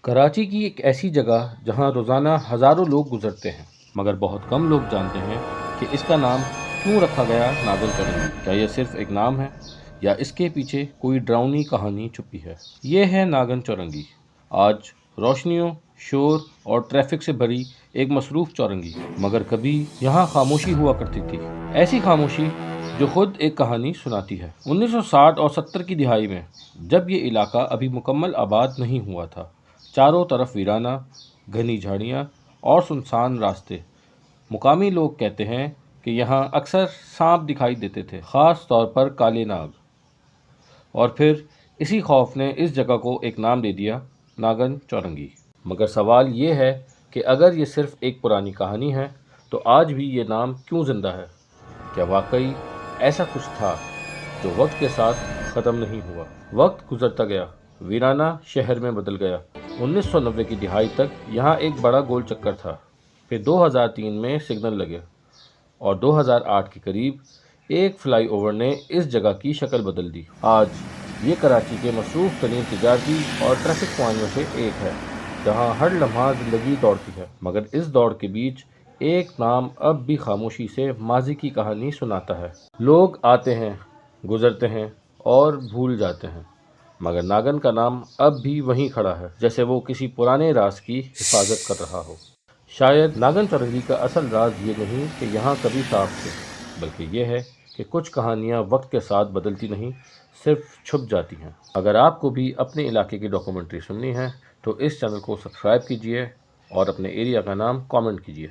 کراچی کی ایک ایسی جگہ جہاں روزانہ ہزاروں لوگ گزرتے ہیں، مگر بہت کم لوگ جانتے ہیں کہ اس کا نام کیوں رکھا گیا ناگن چورنگی۔ کیا یہ صرف ایک نام ہے یا اس کے پیچھے کوئی ڈراؤنی کہانی چھپی ہے؟ یہ ہے ناگن چورنگی، آج روشنیوں، شور اور ٹریفک سے بھری ایک مصروف چورنگی، مگر کبھی یہاں خاموشی ہوا کرتی تھی، ایسی خاموشی جو خود ایک کہانی سناتی ہے۔ 1960 اور 70 کی دہائی میں جب یہ علاقہ ابھی مکمل آباد نہیں ہوا تھا، چاروں طرف ویرانہ، گھنی جھاڑیاں اور سنسان راستے۔ مقامی لوگ کہتے ہیں کہ یہاں اکثر سانپ دکھائی دیتے تھے، خاص طور پر کالے ناگ، اور پھر اسی خوف نے اس جگہ کو ایک نام دے دیا، ناگن چورنگی۔ مگر سوال یہ ہے کہ اگر یہ صرف ایک پرانی کہانی ہے تو آج بھی یہ نام کیوں زندہ ہے؟ کیا واقعی ایسا کچھ تھا جو وقت کے ساتھ ختم نہیں ہوا؟ وقت گزرتا گیا، ویرانہ شہر میں بدل گیا۔ 1990 کی دہائی تک یہاں ایک بڑا گول چکر تھا، پھر 2003 میں سگنل لگے، اور 2008 کے قریب ایک فلائی اوور نے اس جگہ کی شکل بدل دی۔ آج یہ کراچی کے مصروف ترین تجارتی اور ٹریفک پوائنٹ میں سے ایک ہے، جہاں ہر لمحہ زندگی دوڑتی ہے، مگر اس دوڑ کے بیچ ایک نام اب بھی خاموشی سے ماضی کی کہانی سناتا ہے۔ لوگ آتے ہیں، گزرتے ہیں اور بھول جاتے ہیں، مگر ناگن کا نام اب بھی وہیں کھڑا ہے، جیسے وہ کسی پرانے راز کی حفاظت کر رہا ہو۔ شاید ناگن چورنگی کا اصل راز یہ نہیں کہ یہاں کبھی سانپ تھے، بلکہ یہ ہے کہ کچھ کہانیاں وقت کے ساتھ بدلتی نہیں، صرف چھپ جاتی ہیں۔ اگر آپ کو بھی اپنے علاقے کی ڈاکیومنٹری سننی ہے تو اس چینل کو سبسکرائب کیجیے اور اپنے ایریا کا نام کامنٹ کیجیے۔